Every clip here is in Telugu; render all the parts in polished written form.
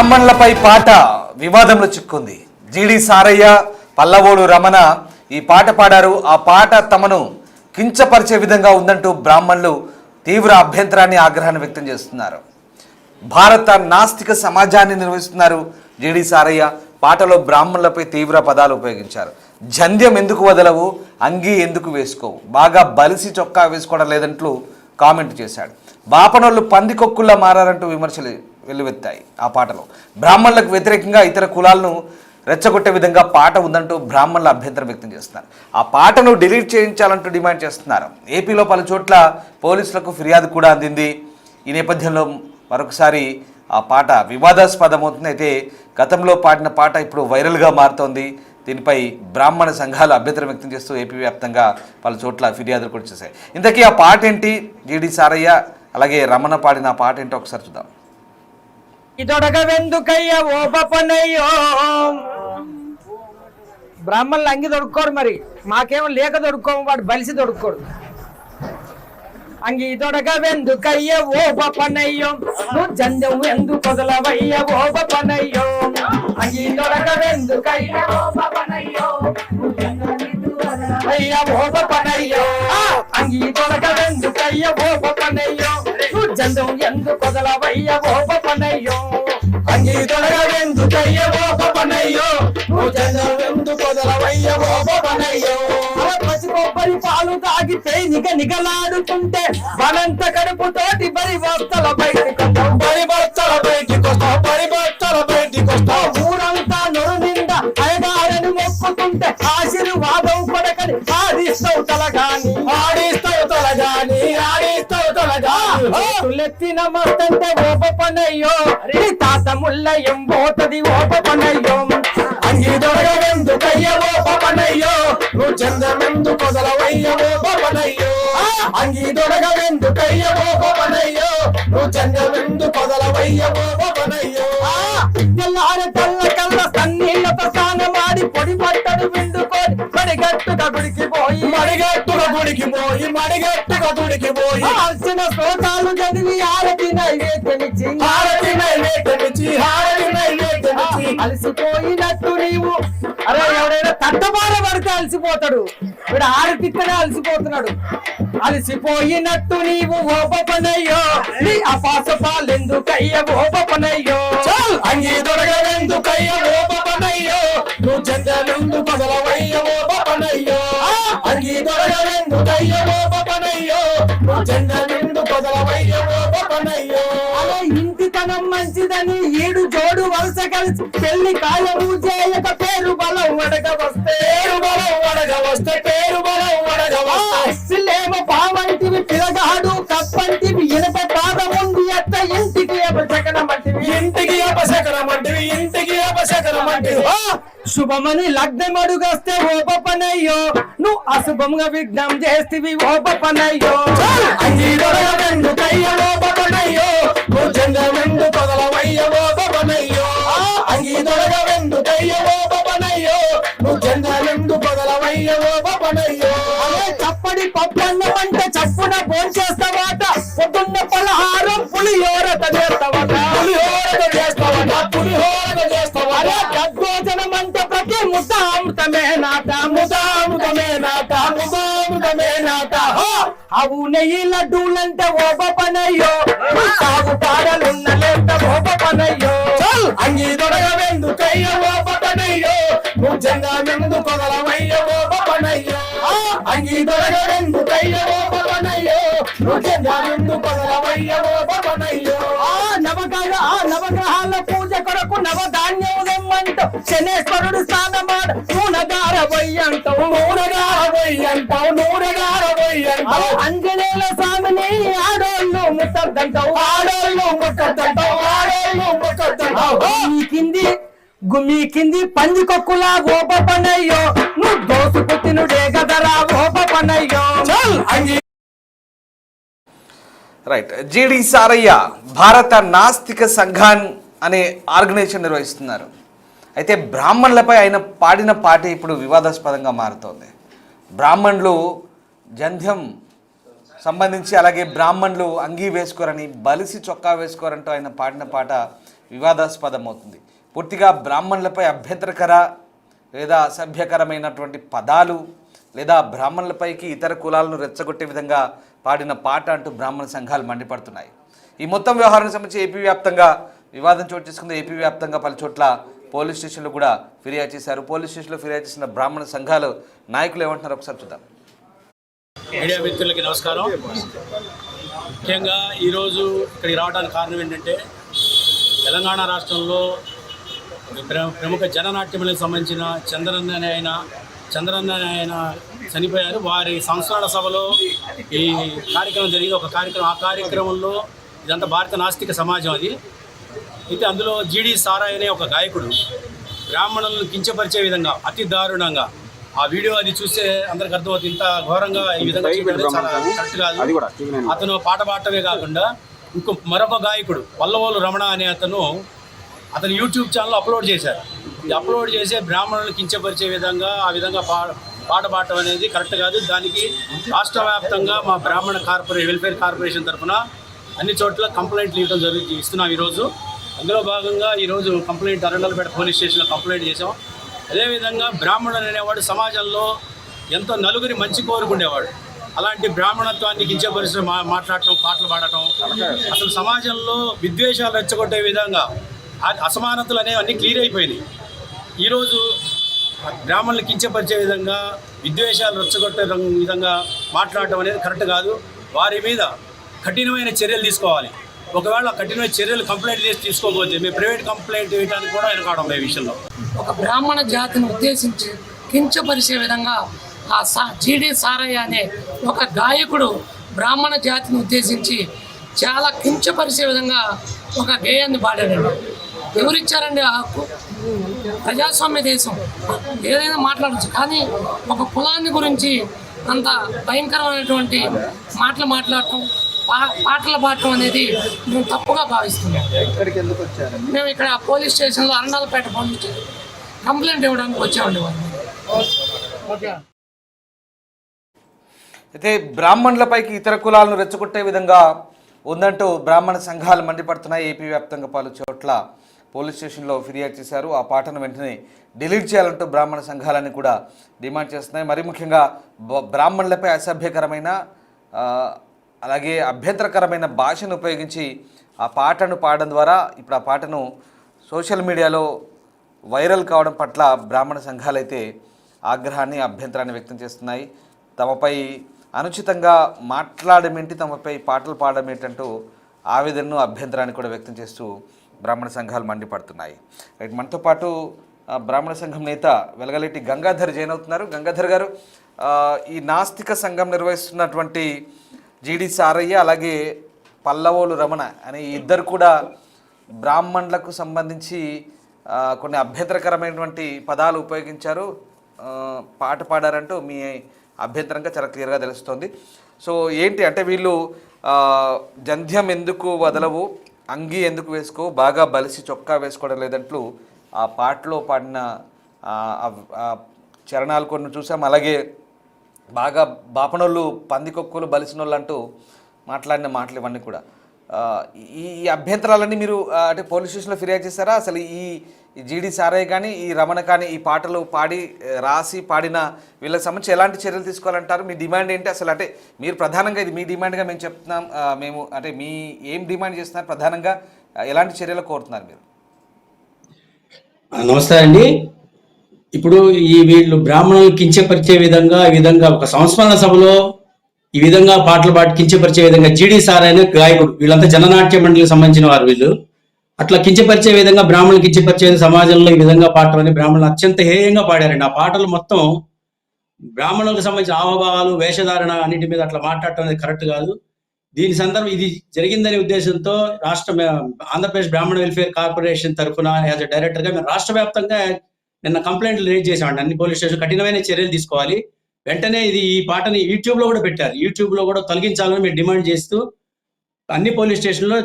బ్రాహ్మణులపై పాట వివాదంలో చిక్కుంది. జీడి సారయ్య, పల్లవోడు రమణ ఈ పాట పాడారు. ఆ పాట తమను కించపరిచే విధంగా ఉందంటూ బ్రాహ్మణులు తీవ్ర అభ్యంతరాన్ని, ఆగ్రహాన్ని వ్యక్తం చేస్తున్నారు. భారత నాస్తిక సమాజాన్ని నిర్వహిస్తున్నారు జీడి సారయ్య. పాటలో బ్రాహ్మణులపై తీవ్ర పదాలు ఉపయోగించారు. జంధ్యం ఎందుకు వదలవు, అంగీ ఎందుకు వేసుకోవు, బాగా బలిసి చొక్కా వేసుకోవడం లేదంటూ కామెంట్ చేశాడు. బాపనోళ్ళు పందికొక్కుల్లా మారారంటూ విమర్శలు వెల్లువెత్తాయి. ఆ పాటలో బ్రాహ్మణులకు వ్యతిరేకంగా ఇతర కులాలను రెచ్చగొట్టే విధంగా పాట ఉందంటూ బ్రాహ్మణులు అభ్యంతరం వ్యక్తం చేస్తున్నారు. ఆ పాటను డిలీట్ చేయించాలంటూ డిమాండ్ చేస్తున్నారు. ఏపీలో పలు చోట్ల పోలీసులకు ఫిర్యాదు కూడా అందింది. ఈ నేపథ్యంలో మరొకసారి ఆ పాట వివాదాస్పదమవుతుంది. అయితే గతంలో పాడిన పాట ఇప్పుడు వైరల్గా మారుతోంది. దీనిపై బ్రాహ్మణ సంఘాలు అభ్యంతరం వ్యక్తం చేస్తూ ఏపీ వ్యాప్తంగా పలు చోట్ల ఫిర్యాదులు కూడా చేశాయి. ఇంతకీ ఆ పాట ఏంటి, జీడి సారయ్య అలాగే రమణ పాడిన ఆ పాట ఏంటో ఒకసారి చూద్దాం. బ్రాహ్మణులు అంగి దొడుక్కోడు, మరి మాకేమో లేక దొడుక్కోము, వాడు బలిసి దొడుక్కోడు. అంగి తొడగవెందుకయ్య ఓ బపనయ్యో, నువ్వు జందెం ఎందు కొదలవయ్య ఓ బపనయ్యో. అంగి తొడగవెందుకయ్య ఓ బపనయ్యో, అయ్య ఓ బపనయ్యో. అంగి తొడగవెందుకయ్య ఓ బపనయ్యో, నువ్వు జందెం ఎందు కొదలవయ్య ఓ బపనయ్యో. అంగి తొడగవెందుకయ్య ఓ బపనయ్యో, నువ్వు జందెం ఎందు కొదలవయ్య ఓ బపనయ్యో. పచ్చి కొబ్బరి పాలు తాగి పేనిగ నిగలాడుతుంటే మనంత కడుపుతోటి బరి బస్తల బయటికొస్తావు, బరి బస్తల బయటికొస్తావు, బరి బస్తల బయటికొస్తావు. ఊరంతా నొరు నిండా అయగారని మొక్కుతుంటే ఆశీర్వాదం కొడకని ఆడిస్తావు తలగాని, ఆడిస్తావు తలగాని, ఆడిస్తావు తలగాని. తులెత్తిన మస్తంటే ఓపనయ్యో, తాత ముల్ల ఎంబోతది ఓపనయ్యో. అంగి దొరగవెందుకయ్య ఓపనయ్యో, నువ్వు చంద్రమెందు కొదలవయ్య ఓపనయ్యో. అంగి దొరగవెందుకయ్య ఓపనయ్యో, నువ్వు చంద్రమెందు కొదలవయ్య ఓపనయ్యో. తెల్లార తెల్ల కల్ల సన్నీళ్లతో స్నానమాడి పొడి పట్టడు విండుకొని మడిగట్టుగా గుడికి పోయి, మడిగట్టుగా గుడికి పోయి, మడిగట్టుగా గుడికి పోయి అర్చన శ్లోకాలు చదివి హారతి నైవేద్యమిచ్చి, హారతి నైవేద్యమిచ్చి, హారతి నైవేద్యమిచ్చి అలసిపోయినట్టు నీవు. అరే ఎవడైనా తట్టబార పడితే అలసిపోతాడు, ఇప్పుడు హారతిక్కనే అలసిపోతున్నాడు. అలసిపోయినట్టు నీవు ఓపనయ్యో, నీ అపాస పాలెందుకయ్య ఓపనయ్యో. అంగి దొరగవెందుకయ్య ఓపనయ్యో, నువ్వు జందెందు కొదలవయ్య ఓపనయ్యో. అంగి దొరగవెందుకయ్య ఓపనయ్యో, నువ్వు జందెందు కొదలవయ్య ఓపనయ్యో. అలా ఇంటితనం మంచిదని ఈడు జోడు వలస కలిసి పెళ్లి కాయము చేయక పేరు బలం వడగ వస్తే, పేరు బలం వడగ వస్తే, పేరు బలం వడగ వస్తే లేమో పావంటివి పిలగాడు కప్పంటివి ఇనప పాదముంది అత్త ఇంటికి అపశకనం అంటివి, ఇంటికి అపశకనం అంటివి, ఇంటికి అపశకనం అంటివి. శుభమని లగ్నం అడుగొస్తే ఓపనయ్యో, నువ్వు అశుభంగా విఘ్నం చేస్తేవి ఓపనయ్యో. అంగి దొరగవెందుకయ్య ఓపనయ్యో, నువ్వు చంద్రమెందు కొదలవయ్య ఓపనయ్యో. అంగి దొరగవెందుకయ్య ఓపనయ్యో, నువ్వు చంద్రమెందు కొదలవయ్య ఓపనయ్యో. చప్పడి పప్పన్నం అంటే చప్పున భోంచేస్తావాట, పొద్దున్న పలహారం పులిహోరత చేస్తావట, పులిహోరత చేస్తావట, పులిహోరత చేస్తావట. గద్భోజనం అంటే ప్రతి ముద్దామృతమే నాట, ముద్దామృతమే నాట, ముద్దామృతమే నాట. అవు నెయ్యి లడ్డూలంటే ఓపనయ్యో, సాగు పాడలున్న లేట ఓపనయ్యో. అంగి దొరగవెందుకయ్య ఓపనయ్యో, నువ్వు జందెందు కొదలవయ్య ఓపనయ్యో. అంగి దొరగవెందుకయ్య ఓపనయ్యో, నువ్వు జందెందు కొదలవయ్య ఓపనయ్యో. నవగ్రహాల పూజ కొరకు నవధాన్యం తెమ్మంటావు, శనేశ్వరుడు స్నానమాడ నూనెగార వయ్యంటావు, నూనెగార వయ్యంటావు, నూనెగార వయ్యంటావు. అంజనేయుల స్వామిని ఆడోళ్ళు ముట్టద్దంటావు, ఆడోళ్ళు ముట్టద్దంటావు, ఆడోళ్ళు ముట్టద్దంటావు. గుమ్మి కింది పందికొక్కులా ఓపనయ్యో, నువ్వు దోసుకు తినుడే గదరా ఓపనయ్యో. రైట్. జీడి సారయ్య భారత నాస్తిక సంఘాన్ అనే ఆర్గనైజేషన్ నిర్వహిస్తున్నారు. అయితే బ్రాహ్మణులపై ఆయన పాడిన పాట ఇప్పుడు వివాదాస్పదంగా మారుతోంది. బ్రాహ్మణులు జంధ్యం సంబంధించి, అలాగే బ్రాహ్మణులు అంగీ వేసుకోరని, బలిసి చొక్కా వేసుకోరంటూ ఆయన పాడిన పాట వివాదాస్పదమవుతుంది. పూర్తిగా బ్రాహ్మణులపై అభ్యంతరకర లేదా అసభ్యకరమైనటువంటి పదాలు లేదా బ్రాహ్మణులపైకి ఇతర కులాలను రెచ్చగొట్టే విధంగా పాడిన పాట అంటూ బ్రాహ్మణ సంఘాలు మండిపడుతున్నాయి. ఈ మొత్తం వ్యవహారానికి సంబంధించి ఏపీ వ్యాప్తంగా వివాదం చోటు చేసుకుంది. ఏపీ వ్యాప్తంగా పలు చోట్ల పోలీస్ స్టేషన్లు కూడా ఫిర్యాదు చేశారు. పోలీస్ స్టేషన్లో ఫిర్యాదు చేసిన బ్రాహ్మణ సంఘాలు నాయకులు ఏమంటున్నారు ఒకసారి చూద్దాం. మీడియా మిత్రులకి నమస్కారం. ముఖ్యంగా ఈరోజు ఇక్కడికి రావడానికి కారణం ఏంటంటే తెలంగాణ రాష్ట్రంలో ప్రముఖ జననాట్యములకు సంబంధించిన చంద్రన్న ఆయన చనిపోయారు. వారి సంస్మరణ సభలో ఈ కార్యక్రమం జరిగింది. ఒక కార్యక్రమం, ఆ కార్యక్రమంలో ఇదంతా భారత నాస్తిక సమాజం అది అయితే అందులో జీడి సారాయ్ అనే ఒక గాయకుడు బ్రాహ్మణులను కించపరిచే విధంగా అతి దారుణంగా ఆ వీడియో అది చూస్తే అందరికి అర్థమవుతుంది. ఇంత ఘోరంగా ఈ విధంగా చాలా కరెక్ట్ కాదు. అతను పాట పాడటమే కాకుండా మరొక గాయకుడు పల్లవోలు రమణ అనే అతను యూట్యూబ్ ఛానల్ అప్లోడ్ చేశారు. ఇది అప్లోడ్ చేసే బ్రాహ్మణులను కించపరిచే విధంగా ఆ విధంగా పాట పాడటం అనేది కరెక్ట్ కాదు. దానికి రాష్ట్ర వ్యాప్తంగా మా బ్రాహ్మణ వెల్ఫేర్ కార్పొరేషన్ తరఫున అన్ని చోట్ల కంప్లైంట్లు ఇస్తున్నాం ఈరోజు. అందులో భాగంగా ఈరోజు కంప్లైంట్ అరండలపేట పోలీస్ స్టేషన్లో కంప్లైంట్ చేసాం. అదేవిధంగా బ్రాహ్మణుడు అనేవాడు సమాజంలో ఎంతో నలుగురి మంచి కోరుకునేవాడు. అలాంటి బ్రాహ్మణత్వాన్ని కించపరిచి మాట్లాడటం, పాటలు పాడటం, అసలు సమాజంలో విద్వేషాలు రెచ్చగొట్టే విధంగా అసమానతలు అనేవి అన్నీ క్లియర్ అయిపోయినాయి. ఈరోజు బ్రాహ్మణులు కించపరిచే విధంగా విద్వేషాలు రెచ్చగొట్టే విధంగా మాట్లాడటం అనేది కరెక్ట్ కాదు. వారి మీద కఠినమైన చర్యలు తీసుకోవాలి. ఒకవేళ కఠినమైన చర్యలు కంప్లైంట్ చేసి తీసుకోకపోతే మేము ప్రైవేట్ కంప్లైంట్ వేయడానికి కూడా వెనకాడం ఈ విషయంలో. ఒక బ్రాహ్మణ జాతిని ఉద్దేశించి కించపరిచే విధంగా జీడి సారయ్య అనే ఒక గాయకుడు బ్రాహ్మణ జాతిని ఉద్దేశించి చాలా కించపరిచే విధంగా ఒక గేయాన్ని పాడాడండి. ఎవరిచ్చారండి ఆ హక్కు? ప్రజాస్వామ్య దేశం, ఏదైనా మాట్లాడచ్చు. కానీ ఒక కులాన్ని గురించి అంత భయంకరమైనటువంటి మాటలు మాట్లాడటం, పాటలు పాడటం అనేది మేము తప్పుగా భావిస్తున్నాం. మేము ఇక్కడ పోలీస్ స్టేషన్లో అరండలపేట పోలీస్ స్టేషన్ కంప్లైంట్ ఇవ్వడానికి వచ్చామండి. అయితే బ్రాహ్మణులపైకి ఇతర కులాలను రెచ్చగొట్టే విధంగా ఉందంటూ బ్రాహ్మణ సంఘాలు మండిపడుతున్నాయి. ఏపీ వ్యాప్తంగా పలు చోట్ల పోలీస్ స్టేషన్లో ఫిర్యాదు చేశారు. ఆ పాటను వెంటనే డిలీట్ చేయాలంటూ బ్రాహ్మణ సంఘాలన్నీ కూడా డిమాండ్ చేస్తున్నాయి. మరీ ముఖ్యంగా బ్రాహ్మణులపై అసభ్యకరమైన అలాగే అభ్యంతరకరమైన భాషను ఉపయోగించి ఆ పాటను పాడడం ద్వారా ఇప్పుడు ఆ పాటను సోషల్ మీడియాలో వైరల్ కావడం పట్ల బ్రాహ్మణ సంఘాలైతే ఆగ్రహాన్ని, అభ్యంతరాన్ని వ్యక్తం చేస్తున్నాయి. తమపై అనుచితంగా మాట్లాడమేంటి, తమపై పాటలు పాడమేంటంటూ ఆవేదనను, అభ్యంతరాన్ని కూడా వ్యక్తం చేస్తూ బ్రాహ్మణ సంఘాలు మండిపడుతున్నాయి. రైట్, మనతో పాటు బ్రాహ్మణ సంఘం నేత వెలగలేటి గంగాధర్ జైన్ అవుతున్నారు. గంగాధర్ గారు, ఈ నాస్తిక సంఘం నిర్వహిస్తున్నటువంటి జీడి సారయ్య అలాగే పల్లవోలు రమణ అనే ఇద్దరు కూడా బ్రాహ్మణులకు సంబంధించి కొన్ని అభ్యంతరకరమైనటువంటి పదాలు ఉపయోగించారు, పాట పాడారంటూ మీ అభ్యంతరంగా చాలా క్లియర్గా తెలుస్తోంది. సో ఏంటి అంటే వీళ్ళు జంధ్యం ఎందుకు వదలవు, అంగి ఎందుకు వేసుకో, బాగా బలిసి చొక్కా వేసుకోవడం లేదంటూ ఆ పాటలో పాడిన చరణాలు కొన్ని చూసాం. అలాగే బాగా బాపనోళ్ళు, పందికొక్కులు, బలిసినోళ్ళు అంటూ మాట్లాడిన మాటలు ఇవన్నీ కూడా ఈ అభ్యంతరాలన్నీ మీరు అంటే పోలీస్ స్టేషన్లో ఫిర్యాదు చేశారా? అసలు ఈ జీడి సారయ్య కానీ ఈ రమణ కానీ ఈ పాటలు పాడి రాసి పాడిన వీళ్ళకి సంబంధించి ఎలాంటి చర్యలు తీసుకోవాలంటారు? మీ డిమాండ్ ఏంటి అసలు? అంటే మీరు ప్రధానంగా ఇది మీ డిమాండ్గా మేము చెప్తున్నాం, మేము అంటే మీ ఏం డిమాండ్ చేస్తున్నారు, ప్రధానంగా ఎలాంటి చర్యలు కోరుతున్నారు మీరు? నమస్తే అండి. ఇప్పుడు వీళ్ళు బ్రాహ్మణులు కించపరిచే విధంగా ఈ విధంగా ఒక సంస్మరణ సభలో ఈ విధంగా పాటలు పాడి కించపరిచే విధంగా జీడి సారయ్య అనే గాయకుడు, వీళ్ళంతా జననాట్య మండలికి సంబంధించిన వారు, వీళ్ళు అట్లా కించపరిచే విధంగా బ్రాహ్మణులు కించపరిచే సమాజంలో ఈ విధంగా పాటలు అని బ్రాహ్మణులు అత్యంత హేయంగా పాడారండి. ఆ పాటలు మొత్తం బ్రాహ్మణులకు సంబంధించిన హావభావాలు, వేషధారణ అన్నింటి మీద అట్లా మాట్లాడటం అనేది కరెక్ట్ కాదు. దీని సందర్భం ఇది జరిగిందనే ఉద్దేశంతో ఆంధ్రప్రదేశ్ బ్రాహ్మణ వెల్ఫేర్ కార్పొరేషన్ తరఫున యాజ్ ఎ డైరెక్టర్గా మేము రాష్ట్ర వ్యాప్తంగా నిన్న కంప్లైంట్లు రేజ్ చేసామండి. అన్ని పోలీస్ స్టేషన్ కఠినమైన చర్యలు తీసుకోవాలి. వెంటనే ఈ పాటని యూట్యూబ్ లో కూడా పెట్టారు. యూట్యూబ్ లో కూడా తొలగించాలని మేము డిమాండ్ చేస్తూ అన్ని పోలీస్ స్టేషన్లో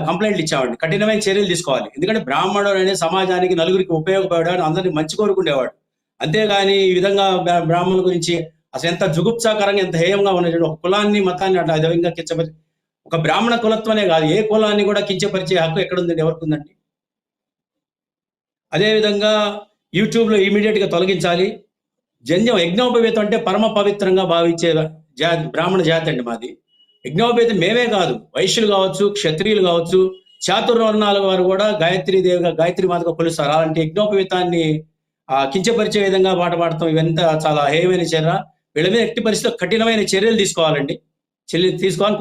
కంప్లైంట్లు ఇచ్చామండి. కఠినమైన చర్యలు తీసుకోవాలి. ఎందుకంటే బ్రాహ్మణుడు అనే సమాజానికి నలుగురికి ఉపయోగపడాడు, అందరినీ మంచి కోరుకునేవాడు. అంతేగాని ఈ విధంగా బ్రాహ్మణుల గురించి అసలు ఎంత జుగుప్సాకరంగా, ఎంత హేయంగా ఉన్నది. ఒక కులాన్ని, మతాన్ని అట్లా విధంగా కించపరిచి, ఒక బ్రాహ్మణ కులత్వనే కాదు ఏ కులాన్ని కూడా కించపరిచే హక్కు ఎక్కడుందండి, ఎవరికి ఉందండి? అదేవిధంగా యూట్యూబ్లో ఇమీడియట్గా తొలగించాలి. యజ్ఞోపవీతం అంటే పరమ పవిత్రంగా భావించే జాతి, బ్రాహ్మణ జాతి అండి మాది. యజ్ఞోపవీతం మేమే కాదు, వైశ్యులు కావచ్చు, క్షత్రియులు కావచ్చు, చాతుర్వర్ణాల వారు కూడా గాయత్రి మాతగా కొలుస్తారు. అలాంటి యజ్ఞోపవీతాన్ని కించపరిచే విధంగా పాట పాడతాం, ఇవంతా చాలా హేయమైన చర్య. వీళ్ళ మీద ఎట్టి పరిస్థితుల్లో కఠినమైన చర్యలు తీసుకోవాలండి, తీసుకోవాలని